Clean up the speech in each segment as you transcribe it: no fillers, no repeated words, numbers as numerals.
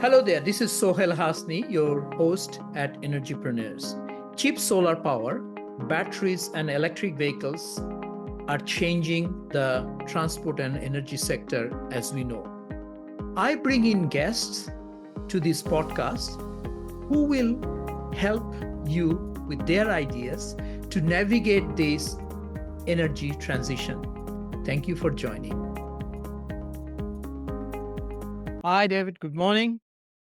Hello there, this is Sohail Hasni, your host at Energypreneurs. Cheap solar power, batteries, and electric vehicles are changing the transport and energy sector as we know. I bring in guests to this podcast who will help you with their ideas to navigate this energy transition. Thank you for joining. Hi, David. Good morning.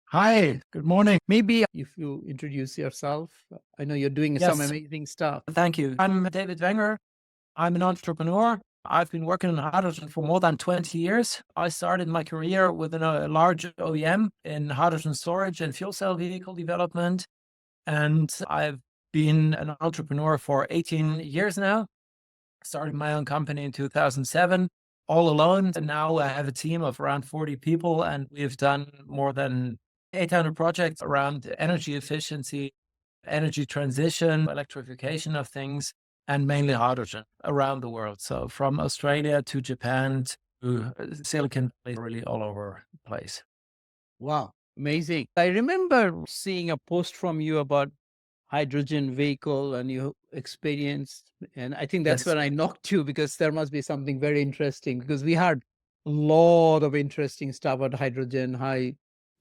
Hi, good morning. Maybe if you introduce yourself, I know you're doing some Yes, amazing stuff. thank you. I'm David Wenger. I'm an entrepreneur. I've been working in hydrogen for more than 20 years. I started my career with a large OEM in hydrogen storage and fuel cell vehicle development. And I've been an entrepreneur for 18 years now. Started my own company in 2007, all alone. And now I have a team of around 40 people, and we've done more than 800 projects around energy efficiency, energy transition, electrification of things, and mainly hydrogen around the world. So from Australia to Japan to Silicon Valley, really all over the place. Wow, amazing. I remember seeing a post from you about hydrogen vehicle and your experience. And I think that's Yes. when I knocked you because there must be something very interesting because we heard a lot of interesting stuff about hydrogen.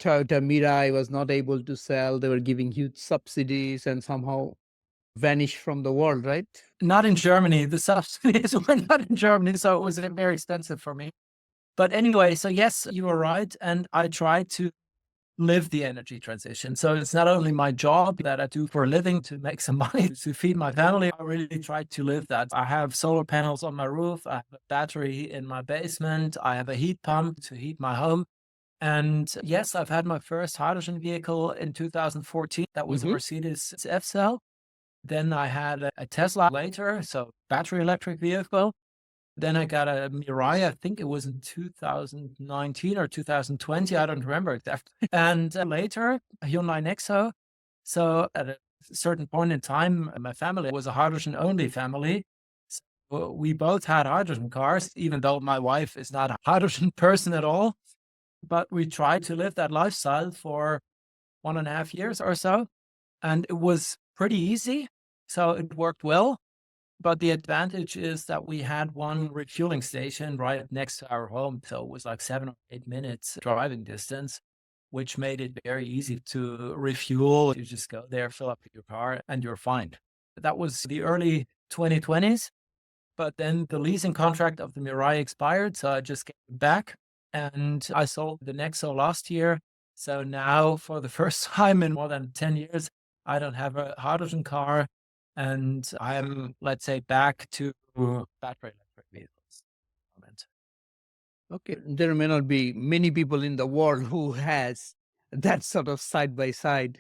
Toyota Mirai was not able to sell. They were giving huge subsidies and somehow vanished from the world, right? Not in Germany. The subsidies were not in Germany, so it was very expensive for me. But anyway, so yes, you are right. And I try to live the energy transition. So it's not only my job that I do for a living to make some money to feed my family. I really try to live that. I have solar panels on my roof. I have a battery in my basement. I have a heat pump to heat my home. And yes, I've had my first hydrogen vehicle in 2014. That was a Mercedes F-Cell. Then I had a Tesla later, so battery electric vehicle. Then I got a Mirai, I think it was in 2019 or 2020, I don't remember exactly. And later, a Hyundai Nexo. So at a certain point in time, my family was a hydrogen-only family. So we both had hydrogen cars, even though my wife is not a hydrogen person at all. But we tried to live that lifestyle for 1.5 years or so. And it was pretty easy. So it worked well. But the advantage is that we had one refueling station right next to our home. So it was like 7 or 8 minutes driving distance, which made it very easy to refuel. You just go there, fill up your car, and you're fine. That was the early 2020s. But then the leasing contract of the Mirai expired. So I just came back and I sold the Nexo last year. So now, for the first time in more than 10 years, I don't have a hydrogen car. And I'm, let's say, back to battery electric vehicles. Okay, there may not be many people in the world who has that sort of side by side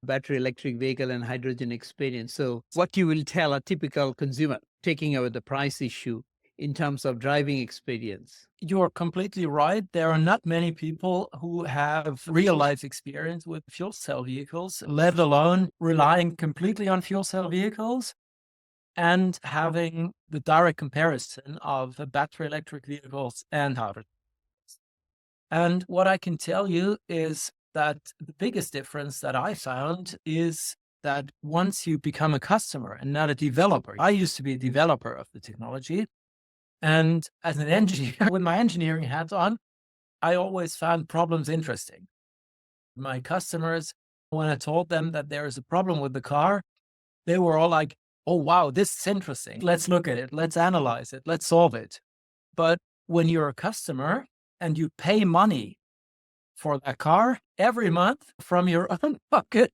battery electric vehicle and hydrogen experience. So what you will tell a typical consumer, taking away the price issue in terms of driving experience? You're completely right. There are not many people who have real life experience with fuel cell vehicles, let alone relying completely on fuel cell vehicles and having the direct comparison of the battery electric vehicles and hydrogen. And what I can tell you is that the biggest difference that I found is that once you become a customer and not a developer, I used to be a developer of the technology. And as an engineer, with my engineering hat on, I always found problems interesting. My customers, when I told them that there is a problem with the car, they were all like, oh, wow, this is interesting. Let's look at it. Let's analyze it. Let's solve it. But when you're a customer and you pay money for that car every month from your own pocket,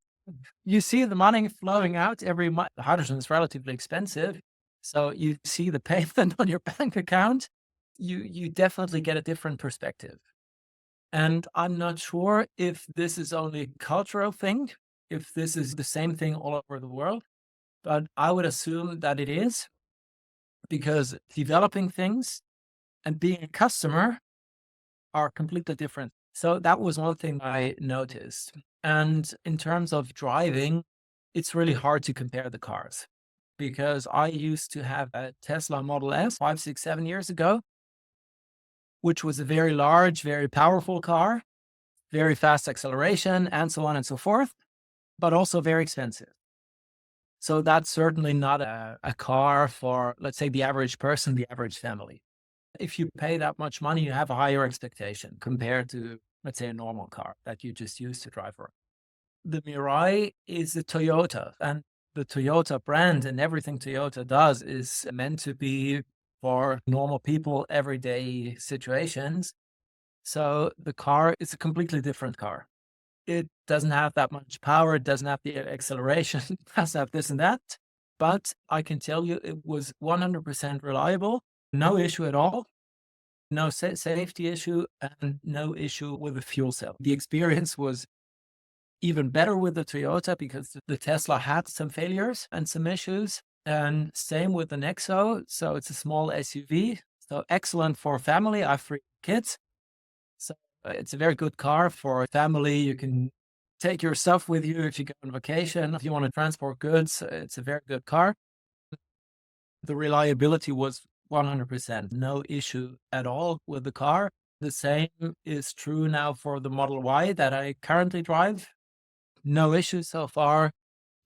you see the money flowing out every month. Hydrogen is relatively expensive. So you see the payment on your bank account, you definitely get a different perspective. And I'm not sure if this is only a cultural thing, if this is the same thing all over the world, but I would assume that it is, because developing things and being a customer are completely different. So that was one thing I noticed. And in terms of driving, it's really hard to compare the cars, because I used to have a Tesla Model S 5, 6, 7 years ago, which was a very large, very powerful car. very fast acceleration, and so on and so forth, but also very expensive. So that's certainly not a car for, let's say, the average person, the average family. If you pay that much money, you have a higher expectation compared to, let's say, a normal car that you just use to drive around. The Mirai is a Toyota, and the Toyota brand and everything Toyota does is meant to be for normal people, everyday situations. So the car is a completely different car. It doesn't have that much power. It doesn't have the acceleration. It doesn't have this and that. But I can tell you it was 100% reliable. No issue at all. No safety issue and no issue with the fuel cell. The experience was even better with the Toyota because the Tesla had some failures and some issues. And same with the Nexo. So it's a small SUV. So excellent for family. I have 3 kids. So it's a very good car for family. You can take your stuff with you if you go on vacation. If you want to transport goods, it's a very good car. The reliability was 100%. No issue at all with the car. The same is true now for the Model Y that I currently drive. No issue so far.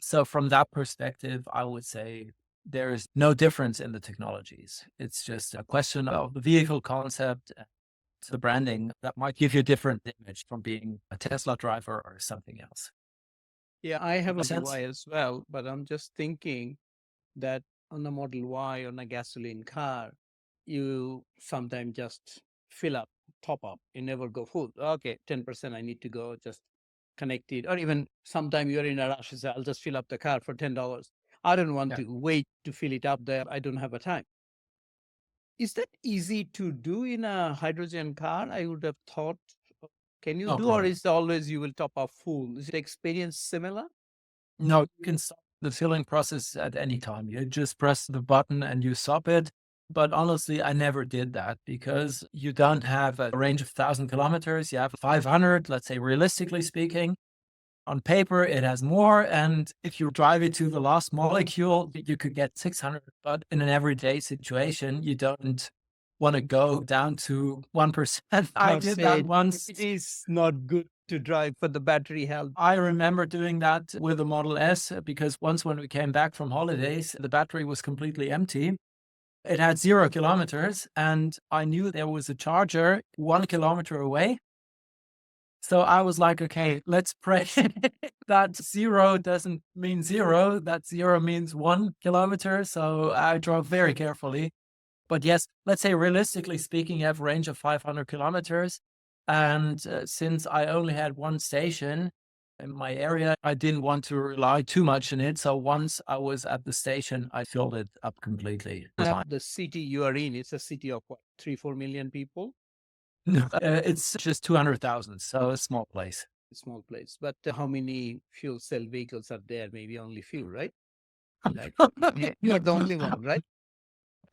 So from that perspective, I would say there is no difference in the technologies. It's just a question of the vehicle concept, the branding that might give you a different image from being a Tesla driver or something else. Yeah, I have a Makes Model sense? Y as well, but I'm just thinking that on a Model Y, on a gasoline car, you sometimes just fill up, top up. You never go full. Okay, 10% I need to go, just connect it. Or even sometime you're in a rush, you say, I'll just fill up the car for $10. I don't want Yeah. to wait to fill it up there. I don't have a time. Is that easy to do in a hydrogen car? I would have thought. Can you No do, or problem. is it always you will top up full? Is the experience similar? No, you can stop the filling process at any time. You just press the button and you stop it. But honestly, I never did that because you don't have a range of 1,000 kilometers. You have 500, let's say, realistically speaking. On paper, it has more. And if you drive it to the last molecule, you could get 600. But in an everyday situation, you don't want to go down to 1%. I did that once. It is not good to drive for the battery health. I remember doing that with the Model S because once when we came back from holidays, the battery was completely empty. It had 0 kilometers, and I knew there was a charger 1 kilometer away. So I was like, okay, let's pray that 0 doesn't mean 0, that 0 means 1 kilometer. So I drove very carefully. But yes, let's say realistically speaking, you have a range of 500 kilometers. And since I only had one station in my area, I didn't want to rely too much on it. So once I was at the station, I filled it up completely. The city you are in, it's a city of what, 3-4 million people? No, it's just 200,000. So a small place. Small place. But how many fuel cell vehicles are there? Maybe only few, right? Like, you're the only one, right?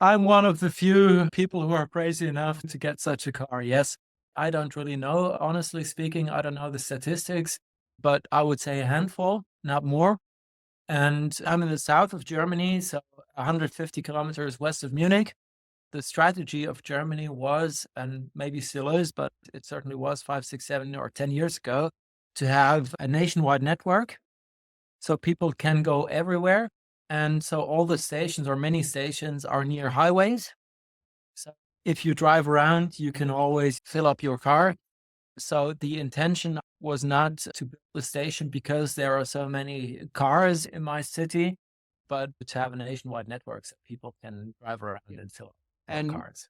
I'm one of the few people who are crazy enough to get such a car. Yes. I don't really know. Honestly speaking, I don't know the statistics, but I would say a handful, not more. And I'm in the south of Germany, so 150 kilometers west of Munich. The strategy of Germany was, and maybe still is, but it certainly was 5, 6, 7, or 10 years ago, to have a nationwide network so people can go everywhere. And so all the stations or many stations are near highways. So if you drive around, you can always fill up your car. So the intention was not to build a station because there are so many cars in my city, but to have a nationwide network so people can drive around and fill up their And cars.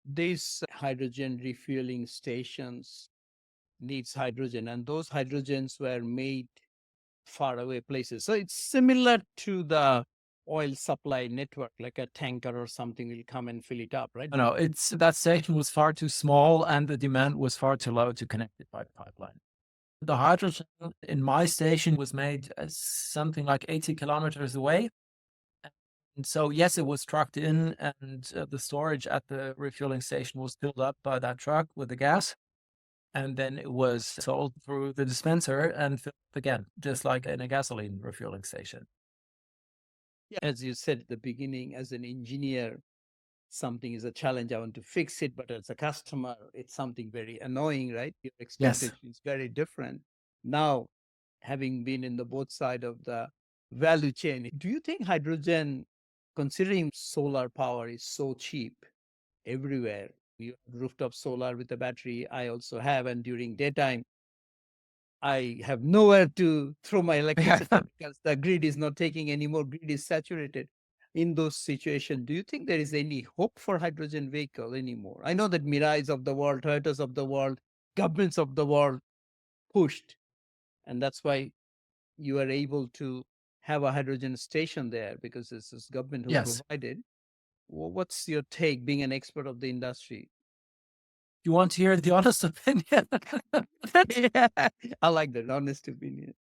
these hydrogen refueling stations needs hydrogen, and those hydrogens were made far away places. So it's similar to the oil supply network, like a tanker or something will come and fill it up, right? No, it's that station was far too small and the demand was far too low to connect it by pipeline. The hydrogen in my station was made something like 80 kilometers away. And so, yes, it was trucked in, and the storage at the refueling station was filled up by that truck with the gas. And then it was sold through the dispenser and filled up again, just like in a gasoline refueling station. Yeah. As you said at the beginning, as an engineer, something is a challenge, I want to fix it, but as a customer, it's something very annoying, right? Your Yes. expectation is very different. Now, having been in the both side of the value chain, do you think hydrogen, considering solar power is so cheap everywhere, you have rooftop solar with a battery, I also have, and during daytime, I have nowhere to throw my electricity because the grid is not taking any more, grid is saturated. In those situations, do you think there is any hope for hydrogen vehicle anymore? I know that Mirais of the world, Toyotas of the world, governments of the world pushed, and that's why you are able to have a hydrogen station there because this is government who Yes. provided. What's your take, being an expert of the industry? You want to hear the honest opinion? Yeah, I like that honest opinion.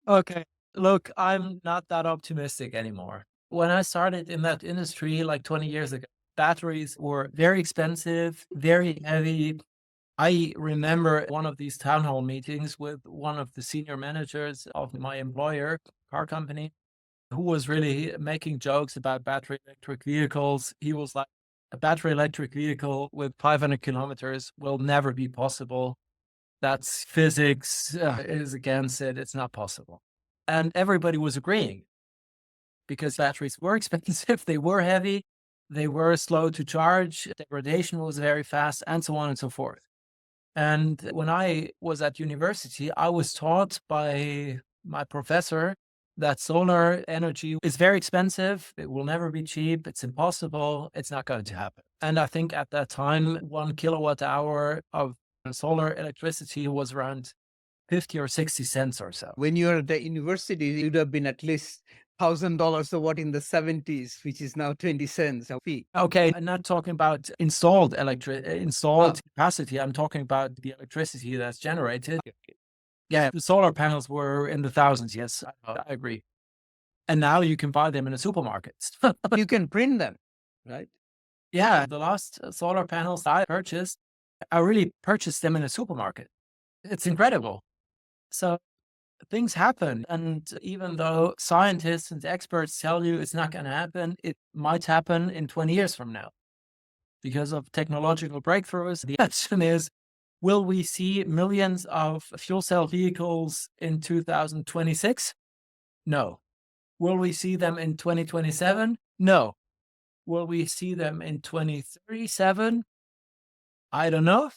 Okay. Look, I'm not that optimistic anymore. When I started in that industry like 20 years ago, batteries were very expensive, very heavy. I remember one of these town hall meetings with one of the senior managers of my employer, car company, who was really making jokes about battery electric vehicles. He was like, a battery electric vehicle with 500 kilometers will never be possible. That's physics is against it. It's not possible. And everybody was agreeing because batteries were expensive, they were heavy, they were slow to charge, degradation was very fast, and so on and so forth. And when I was at university, I was taught by my professor that solar energy is very expensive. It will never be cheap. It's impossible. It's not going to happen. And I think at that time, 1 kilowatt hour of solar electricity was around 50 or 60 cents or so. When you're at the university, it would have been at least $1,000 or what in the 70s, which is now 20 cents a fee. Okay, I'm not talking about installed capacity. I'm talking about the electricity that's generated. Okay. Yeah, the solar panels were in the thousands. Yes, I agree. And now you can buy them in the supermarkets. You can print them, right? Yeah, the last solar panels I purchased, I really purchased them in a supermarket. It's incredible. So things happen. And even though scientists and experts tell you it's not going to happen, it might happen in 20 years from now because of technological breakthroughs. The question is, will we see millions of fuel cell vehicles in 2026? No. Will we see them in 2027? No. Will we see them in 2037? I don't know.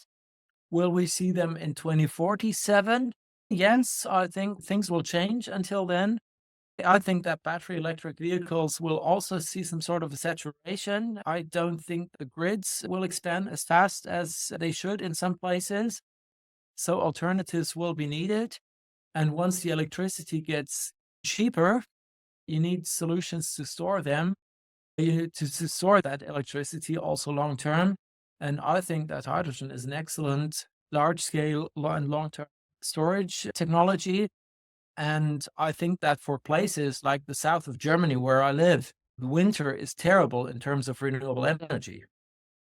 Will we see them in 2047? Yes, I think things will change until then. I think that battery electric vehicles will also see some sort of a saturation. I don't think the grids will expand as fast as they should in some places. So alternatives will be needed. And once the electricity gets cheaper, you need solutions to store them. You need to store that electricity also long term. And I think that hydrogen is an excellent large scale and long term storage technology. And I think that for places like the south of Germany, where I live, the winter is terrible in terms of renewable energy.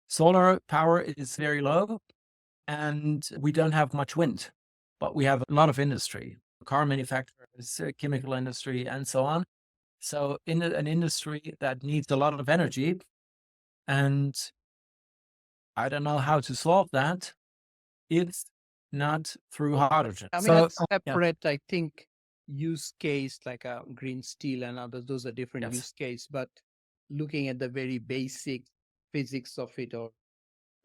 Solar power is very low, and we don't have much wind, but we have a lot of industry, car manufacturers, chemical industry, and so on. So in an industry that needs a lot of energy, and I don't know how to solve that, it's not through hydrogen. I mean, So that's yeah, separate, I think, use case like a green steel and others, those are different yes, use case. But looking at the very basic physics of it or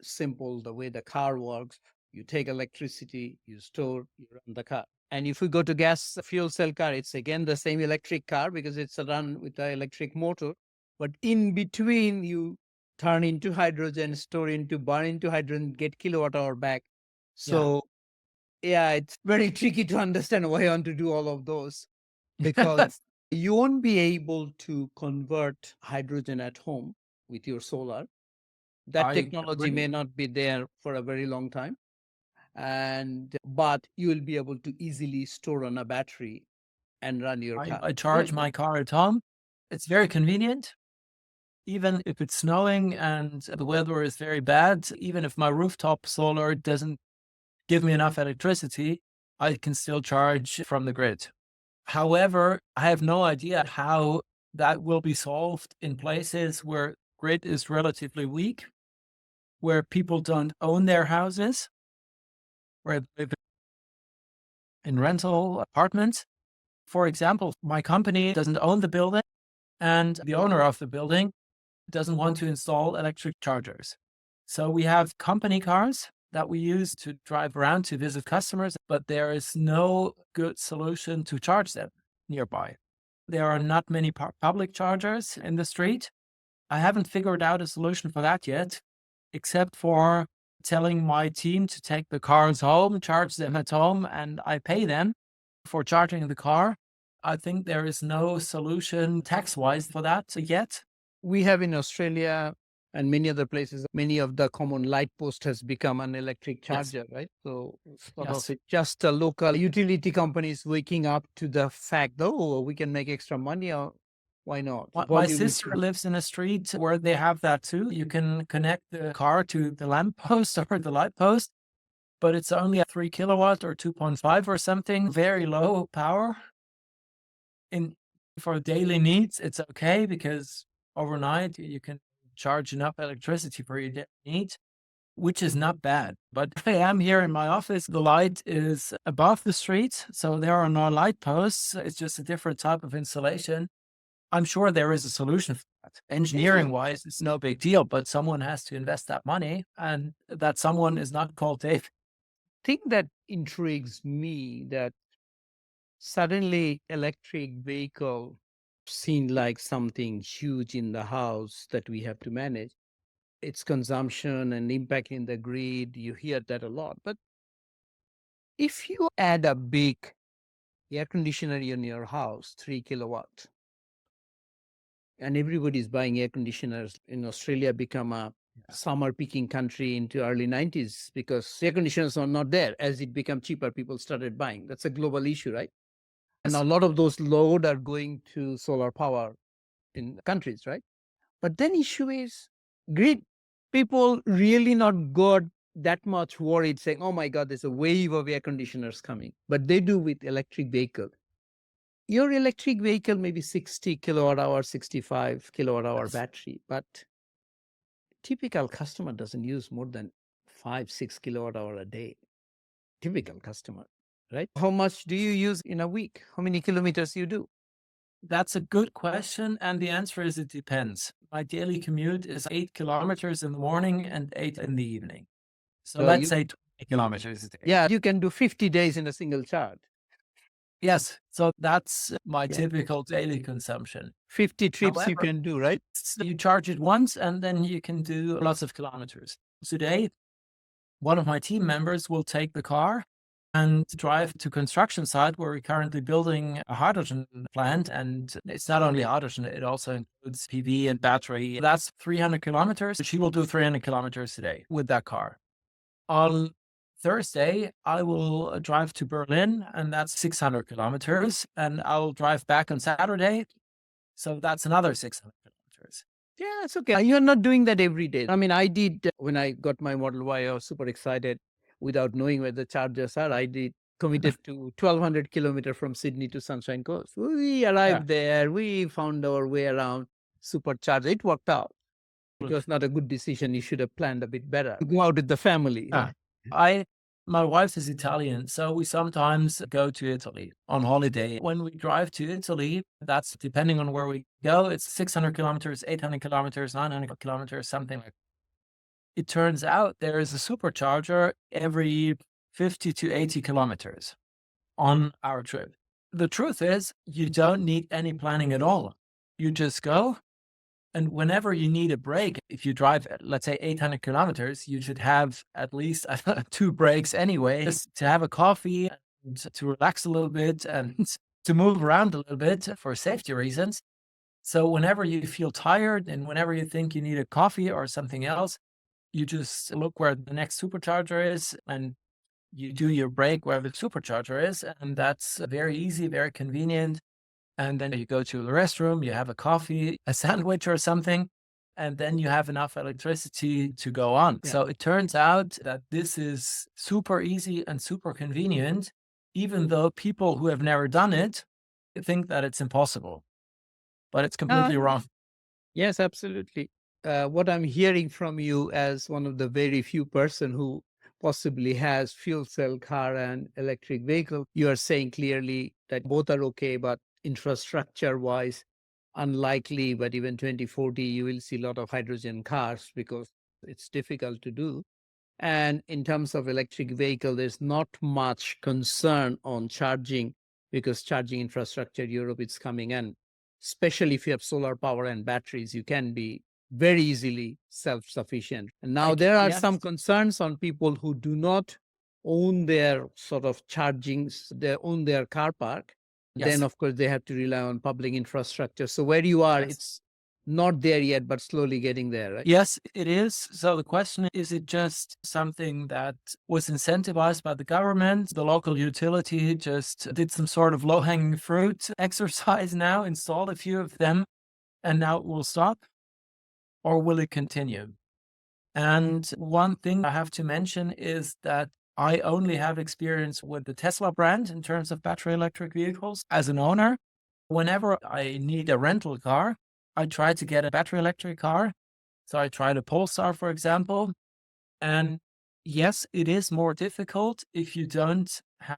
simple, the way the car works, you take electricity, you store, you run the car. And if we go to gas fuel cell car, it's again the same electric car because it's run with the electric motor. But in between, you turn into hydrogen, store into, burn into hydrogen, get kilowatt hour back. So yeah, it's very tricky to understand why you want to do all of those because you won't be able to convert hydrogen at home with your solar. That I technology agree. may not be there for a very long time. But you will be able to easily store on a battery and run your car. I charge my car at home. It's very convenient. Even if it's snowing and the weather is very bad, even if my rooftop solar doesn't give me enough electricity, I can still charge from the grid. However, I have no idea how that will be solved in places where grid is relatively weak, where people don't own their houses, where they live in rental apartments. For example, my company doesn't own the building, and the owner of the building doesn't want to install electric chargers. So we have company cars that we use to drive around to visit customers, but there is no good solution to charge them nearby. There are not many public chargers in the street. I haven't figured out a solution for that yet, except for telling my team to take the cars home, charge them at home, and I pay them for charging the car. I think there is no solution tax-wise for that yet. We have in Australia and many other places, many of the common light post has become an electric charger, right? So sort Yes. of it just a local utility companies waking up to the fact, oh, we can make extra money, or why not? My Volume sister lives in a street where they have that too. You can connect the car to the lamp post or the light post, but it's only a 3 kilowatt or 2.5 or something, very low power. For daily needs, it's okay because overnight you can charge enough electricity for your daily needs, which is not bad. But if I am here in my office, the light is above the street, so there are no light posts. It's just a different type of installation. I'm sure there is a solution for that. Engineering wise, it's no big deal, but someone has to invest that money, and that someone is not called Dave. Thing that intrigues me that suddenly electric vehicle seemed like something huge in the house that we have to manage. Its consumption and impact in the grid, you hear that a lot. But if you add a big air conditioner in your house, 3 kilowatt, and everybody's buying air conditioners in Australia, become a summer peaking country into early 90s because air conditioners are not there. As it became cheaper, people started buying. That's a global issue, right? And a lot of those load are going to solar power in countries, right? But then issue is grid. People really not got that much worried saying, oh my God, there's a wave of air conditioners coming. But they do with electric vehicle. Your electric vehicle may be 60 kilowatt hour, 65 kilowatt hour battery, but typical customer doesn't use more than 5-6 kilowatt hour a day. Typical customer, right? How much do you use in a week? How many kilometers you do? That's a good question. And the answer is it depends. My daily commute is 8 kilometers in the morning and 8 in the evening. So let's say 20 kilometers a day. Yeah, you can do 50 days in a single charge. Yes. So that's my typical daily consumption. 50 trips you can do, right? You charge it once and then you can do lots of kilometers. Today, one of my team members will take the car and drive to construction site where we're currently building a hydrogen plant. And it's not only hydrogen, it also includes PV and battery. That's 300 kilometers. She will do 300 kilometers today with that car. On Thursday, I will drive to Berlin, and that's 600 kilometers. And I'll drive back on Saturday. So that's another 600 kilometers. Yeah, it's okay. You're not doing that every day. I mean, I did when I got my Model Y, I was super excited without knowing where the chargers are. I did committed to 1,200 kilometers from Sydney to Sunshine Coast. We arrived there. We found our way around, supercharged. It worked out. It was not a good decision. You should have planned a bit better. Go out with the family. My wife is Italian, so we sometimes go to Italy on holiday. When we drive to Italy, that's depending on where we go, it's 600 kilometers, 800 kilometers, 900 kilometers, something like that. It turns out there is a supercharger every 50 to 80 kilometers on our trip. The truth is, you don't need any planning at all. You just go. And whenever you need a break, if you drive, let's say 800 kilometers, you should have at least 2 breaks anyway, just to have a coffee and to relax a little bit and to move around a little bit for safety reasons. So whenever you feel tired and whenever you think you need a coffee or something else, you just look where the next supercharger is and you do your break where the supercharger is. And that's very easy, very convenient. And then you go to the restroom, you have a coffee, a sandwich or something, and then you have enough electricity to go on. So it turns out that this is super easy and super convenient, even though people who have never done it think that it's impossible. But it's completely wrong. Yes, absolutely. what I'm hearing from you as one of the very few person who possibly has fuel cell car and electric vehicle, you are saying clearly that both are okay, but infrastructure wise, unlikely. But even 2040, you will see a lot of hydrogen cars because it's difficult to do. And in terms of electric vehicle, there's not much concern on charging because charging infrastructure, Europe is coming in. Especially if you have solar power and batteries, you can be very easily self-sufficient. And now there are Yes. some concerns on people who do not own their sort of charging, they own their car park. Then, Yes. of course, they have to rely on public infrastructure. So where you are, Yes. it's not there yet, but slowly getting there, right? Yes, it is. So the question is it just something that was incentivized by the government? The local utility just did some sort of low-hanging fruit exercise now, installed a few of them, and now it will stop? Or will it continue? And one thing I have to mention is that I only have experience with the Tesla brand in terms of battery electric vehicles as an owner. Whenever I need a rental car, I try to get a battery electric car. So I tried a Polestar, for example. And yes, it is more difficult if you don't have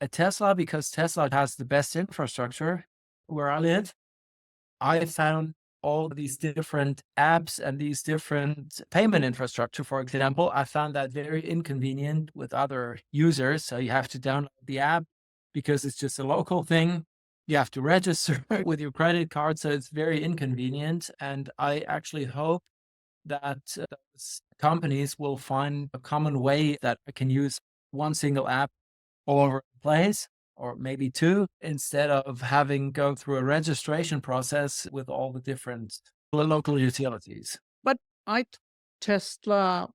a Tesla because Tesla has the best infrastructure where I live. I found all these different apps and these different payment infrastructure, for example, I found that very inconvenient with other users. So you have to download the app because it's just a local thing. You have to register with your credit card. So it's very inconvenient. And I actually hope that those companies will find a common way that I can use one single app all over the place, or maybe two, instead of having go through a registration process with all the different local utilities. But Tesla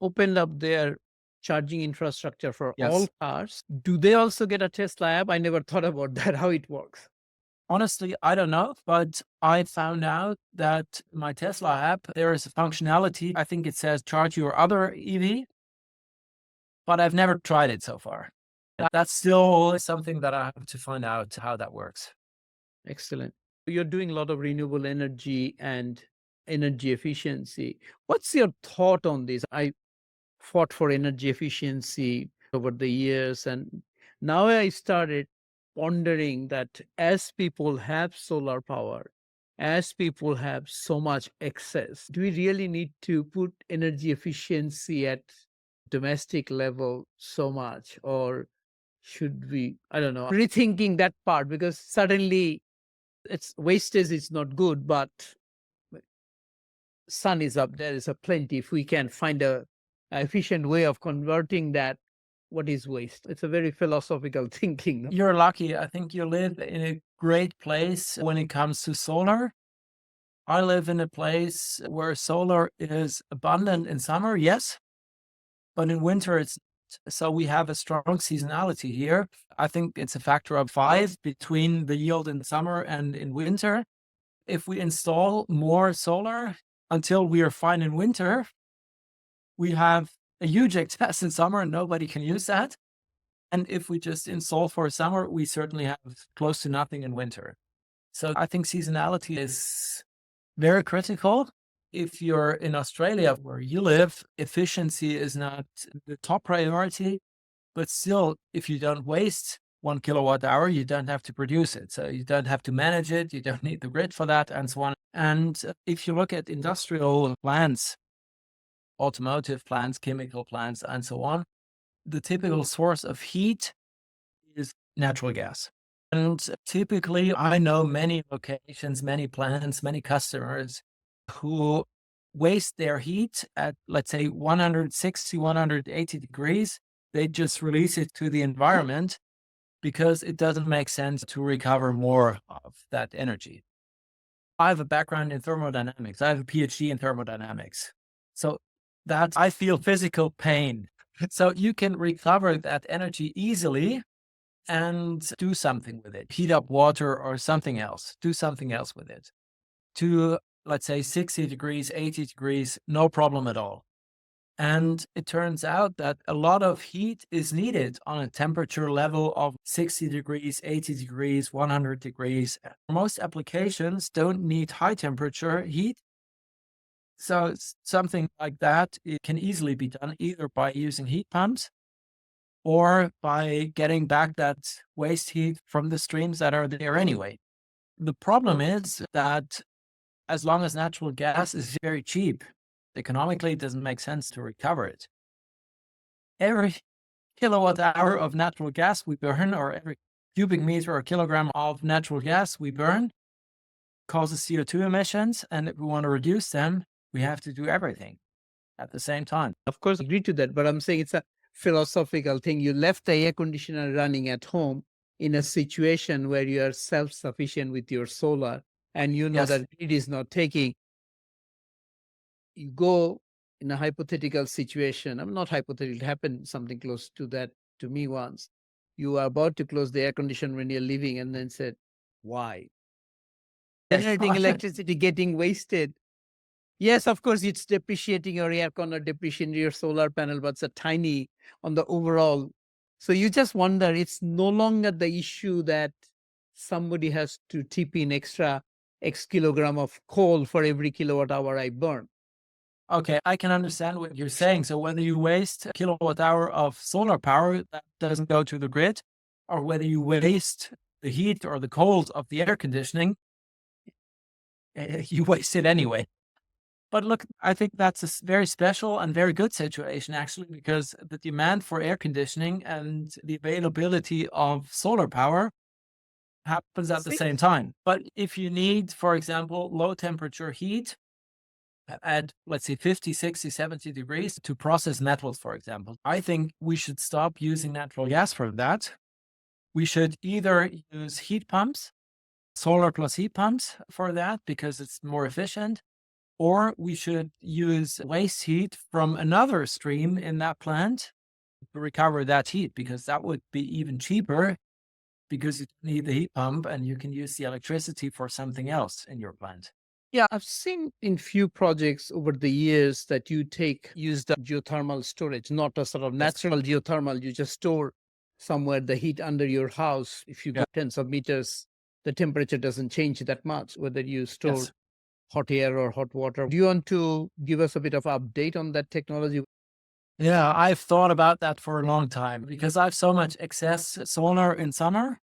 opened up their charging infrastructure for all Yes. cars. Do they also get a Tesla app? I never thought about that, how it works. Honestly, I don't know, but I found out that my Tesla app, there is a functionality. I think it says charge your other EV, but I've never tried it so far. That's still something that I have to find out how that works. Excellent. You're doing a lot of renewable energy and energy efficiency. What's your thought on this? I fought for energy efficiency over the years, and now I started pondering that as people have solar power, as people have so much excess, do we really need to put energy efficiency at domestic level so much, or should we, I don't know, rethinking that part? Because suddenly it's wastage is not good, but sun is up, there is a plenty. If we can find a efficient way of converting that, what is waste? It's a very philosophical thinking. No? You're lucky. I think you live in a great place when it comes to solar. I live in a place where solar is abundant in summer, yes, but in winter it's not. So we have a strong seasonality here. I think it's a factor of 5 between the yield in summer and in winter. If we install more solar until we are fine in winter, we have a huge excess in summer and nobody can use that. And if we just install for summer, we certainly have close to nothing in winter. So I think seasonality is very critical. If you're in Australia where you live, efficiency is not the top priority, but still, if you don't waste 1 kilowatt hour, you don't have to produce it. So you don't have to manage it. You don't need the grid for that and so on. And if you look at industrial plants, automotive plants, chemical plants, and so on, the typical source of heat is natural gas. And typically, I know many locations, many plants, many customers who waste their heat at, let's say, 160, 180 degrees. They just release it to the environment because it doesn't make sense to recover more of that energy. I have a background in thermodynamics. I have a PhD in thermodynamics. So that I feel physical pain. So you can recover that energy easily and do something with it. Heat up water or something else. Do something else with it. To, let's say, 60 degrees, 80 degrees, no problem at all. And it turns out that a lot of heat is needed on a temperature level of 60 degrees, 80 degrees, 100 degrees. Most applications don't need high temperature heat. So something like that, it can easily be done either by using heat pumps or by getting back that waste heat from the streams that are there anyway. The problem is that as long as natural gas is very cheap, economically, it doesn't make sense to recover it. Every kilowatt hour of natural gas we burn, or every cubic meter or kilogram of natural gas we burn, causes CO2 emissions. And if we want to reduce them, we have to do everything at the same time. Of course, I agree to that, but I'm saying it's a philosophical thing. You left the air conditioner running at home in a situation where you are self-sufficient with your solar, and you know Yes. that grid is not taking. You go in a hypothetical situation. I'm not hypothetical. It happened something close to that to me once. You are about to close the air conditioner when you're leaving, and then said, "Why? Generating electricity getting wasted." Yes, of course, it's depreciating your air con or depreciating your solar panel, but it's a tiny on the overall. So you just wonder, it's no longer the issue that somebody has to tip in extra X kilogram of coal for every kilowatt hour I burn. Okay, I can understand what you're saying. So whether you waste a kilowatt hour of solar power that doesn't go to the grid, or whether you waste the heat or the cold of the air conditioning, you waste it anyway. But look, I think that's a very special and very good situation, actually, because the demand for air conditioning and the availability of solar power happens at the See? same time. But if you need, for example, low temperature heat at, let's say, 50, 60, 70 degrees to process metals, for example, I think we should stop using natural gas for that. We should either use heat pumps, solar plus heat pumps for that, because it's more efficient, or we should use waste heat from another stream in that plant to recover that heat, because that would be even cheaper because you don't need the heat pump and you can use the electricity for something else in your plant. Yeah, I've seen in few projects over the years that you use the geothermal storage, not a sort of Yes. natural geothermal. You just store somewhere the heat under your house. If you go Yeah. tens of meters, the temperature doesn't change that much, whether you store Yes. hot air or hot water. Do you want to give us a bit of update on that technology? Yeah, I've thought about that for a long time because I have so much excess solar in summer,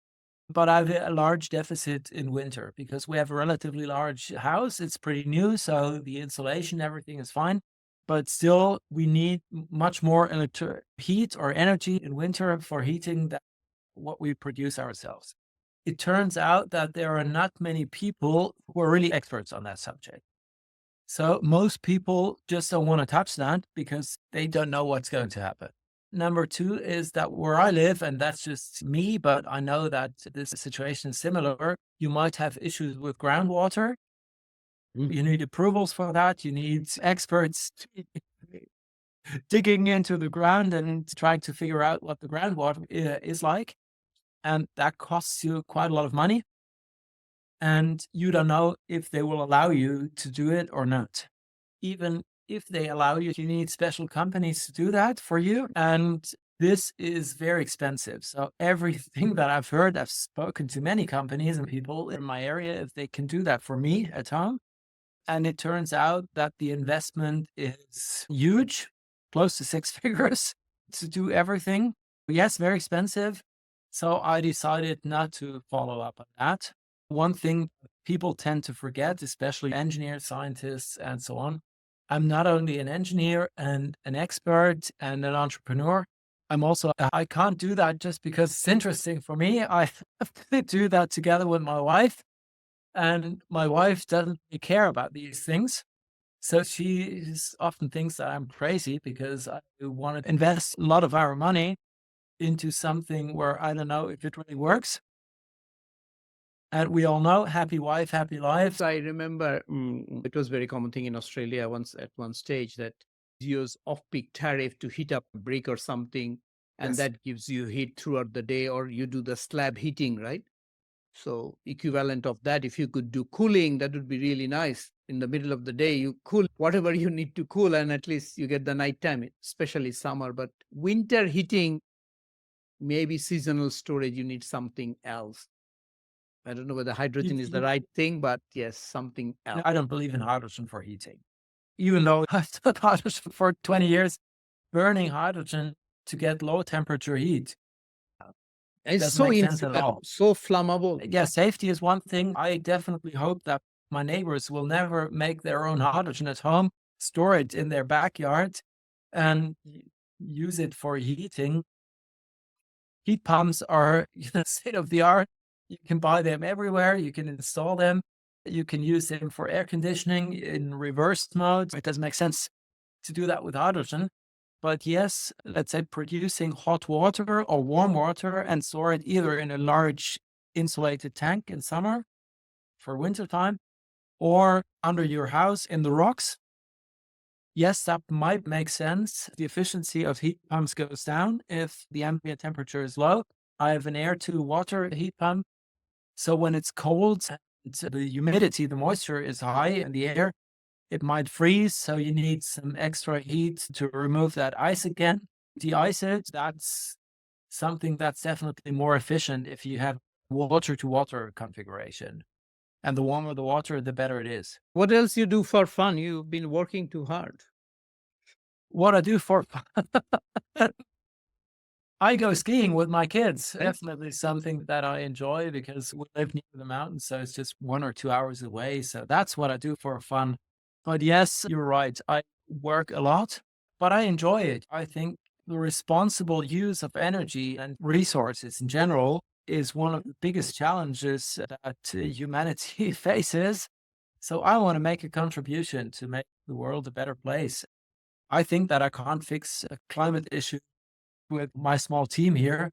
but I have a large deficit in winter because we have a relatively large house. It's pretty new, so the insulation, everything is fine. But still, we need much more heat or energy in winter for heating than what we produce ourselves. It turns out that there are not many people who are really experts on that subject. So most people just don't want to touch that because they don't know what's going to happen. Number two is that where I live, and that's just me, but I know that this situation is similar. You might have issues with groundwater. Mm. You need approvals for that. You need experts digging into the ground and trying to figure out what the groundwater is like. And that costs you quite a lot of money. And you don't know if they will allow you to do it or not. Even if they allow you, you need special companies to do that for you. And this is very expensive. So everything that I've heard, I've spoken to many companies and people in my area, if they can do that for me at home. And it turns out that the investment is huge, close to six figures to do everything. Yes, very expensive. So I decided not to follow up on that. One thing people tend to forget, especially engineers, scientists, and so on. I'm not only an engineer and an expert and an entrepreneur. I can't do that just because it's interesting for me. I have to do that together with my wife. And my wife doesn't really care about these things. So she often thinks that I'm crazy because I want to invest a lot of our money into something where I don't know if it really works. And we all know happy wife, happy life. I remember it was a very common thing in Australia once at one stage that you use off-peak tariff to heat up a brick or something, and Yes. that gives you heat throughout the day, or you do the slab heating, right? So equivalent of that, if you could do cooling, that would be really nice. In the middle of the day, you cool whatever you need to cool, and at least you get the nighttime, especially summer. But winter heating, maybe seasonal storage, you need something else. I don't know whether hydrogen is the right thing, but yes, something else. I don't believe in hydrogen for heating. even though I've done hydrogen for 20 years, burning hydrogen to get low temperature heat It's doesn't so make sense at instable, all. so flammable. Yeah, safety is one thing. I definitely hope that my neighbors will never make their own hydrogen at home, store it in their backyard, and use it for heating. Heat pumps are state of the art. You can buy them everywhere. You can install them. You can use them for air conditioning in reverse mode. It doesn't make sense to do that with hydrogen. But yes, let's say producing hot water or warm water and store it either in a large insulated tank in summer for wintertime or under your house in the rocks. Yes, that might make sense. The efficiency of heat pumps goes down if the ambient temperature is low. I have an air to water heat pump. So when it's cold and the humidity, the moisture is high in the air, it might freeze. So you need some extra heat to remove that ice again. De-ice it. That's something that's definitely more efficient if you have water to water configuration. And the warmer the water, the better it is. What else you do for fun? You've been working too hard. What I do for I go skiing with my kids. Definitely something that I enjoy because we live near the mountains, so it's just 1 or 2 hours away. So that's what I do for fun. But yes, you're right. I work a lot, but I enjoy it. I think the responsible use of energy and resources in general is one of the biggest challenges that humanity faces. So I want to make a contribution to make the world a better place. I think that I can't fix a climate issue with my small team here,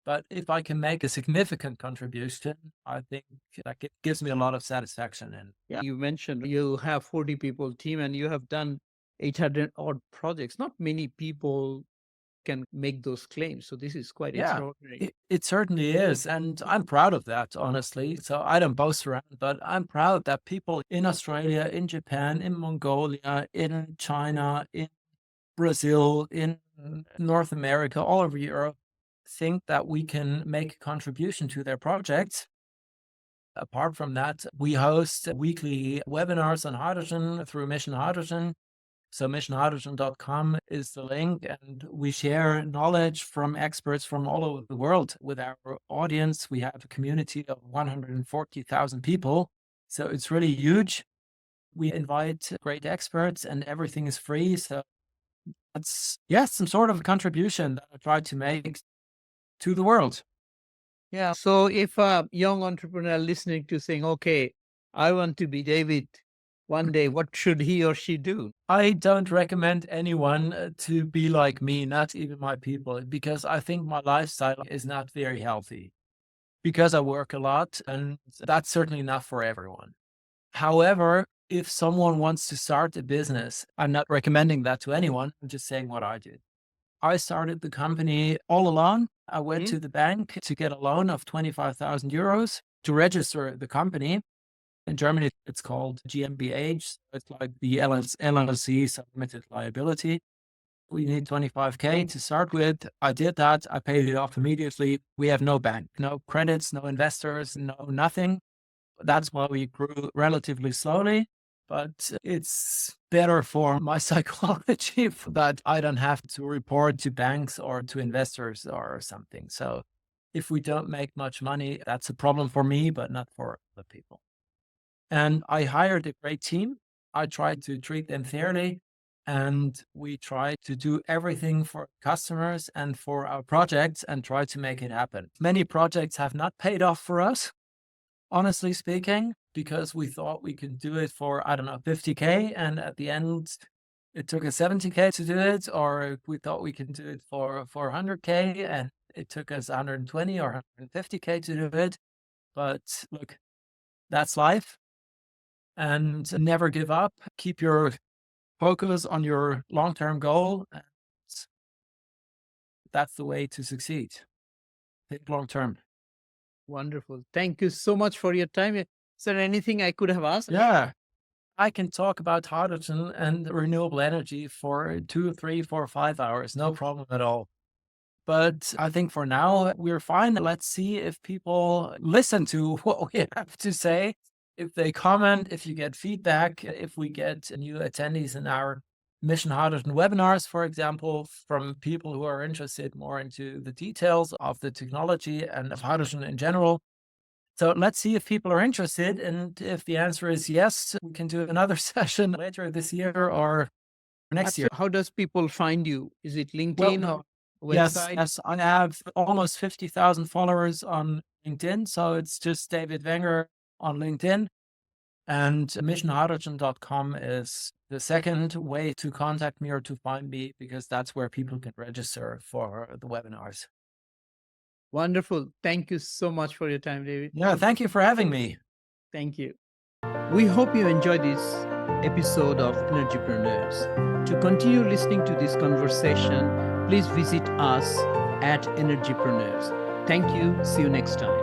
but if I can make a significant contribution, I think that gives me a lot of satisfaction. And Yeah, you mentioned you have 40 people team and you have done 800 odd projects. Not many people can make those claims. So this is quite yeah, extraordinary. it certainly is. And I'm proud of that, honestly. So I don't boast around, but I'm proud that people in Australia, in Japan, in Mongolia, in China, in Brazil, in North America, all over Europe, think that we can make a contribution to their projects. Apart from that, we host weekly webinars on hydrogen through Mission Hydrogen. So missionhydrogen.com is the link, and we share knowledge from experts from all over the world with our audience. We have a community of 140,000 people. So it's really huge. We invite great experts and everything is free. So that's, yes, some sort of contribution that I try to make to the world. Yeah. So if a young entrepreneur listening to saying, okay, I want to be David one day, what should he or she do? I don't recommend anyone to be like me, not even my people, because I think my lifestyle is not very healthy because I work a lot and that's certainly not for everyone. However, if someone wants to start a business, I'm not recommending that to anyone. I'm just saying what I did. I started the company all alone. I went to the bank to get a loan of 25,000 euros to register the company. In Germany, it's called GmbH. It's like the LLC, so limited liability. We need 25K to start with. I did that. I paid it off immediately. We have no bank, no credits, no investors, no nothing. That's why we grew relatively slowly. But it's better for my psychology that I don't have to report to banks or to investors or something. So if we don't make much money, that's a problem for me, but not for other people. And I hired a great team. I tried to treat them fairly. And we try to do everything for customers and for our projects and try to make it happen. Many projects have not paid off for us, honestly speaking, because we thought we could do it for, I don't know, 50K. And at the end, it took us 70K to do it, or we thought we could do it for 100K and it took us 120 or 150K to do it. But look, that's life. And never give up. Keep your focus on your long-term goal. And that's the way to succeed. Think long-term. Wonderful. Thank you so much for your time. Is there anything I could have asked? Yeah. I can talk about hydrogen and renewable energy for 2, 3, 4, 5 hours. No problem at all. But I think for now, we're fine. Let's see if people listen to what we have to say. if they comment, if you get feedback, if we get new attendees in our Mission Hydrogen webinars, for example, from people who are interested more into the details of the technology and of hydrogen in general. So let's see if people are interested. And if the answer is yes, we can do another session later this year or next year. How does people find you? Is it LinkedIn or Yes, website? yes. I have almost 50,000 followers on LinkedIn. So it's just David Wenger on LinkedIn. And missionhydrogen.com is the second way to contact me or to find me, because that's where people can register for the webinars. Wonderful. Thank you so much for your time, David. Yeah, thank you for having me. Thank you. We hope you enjoyed this episode of Energypreneurs. To continue listening to this conversation, please visit us at Energypreneurs. Thank you. See you next time.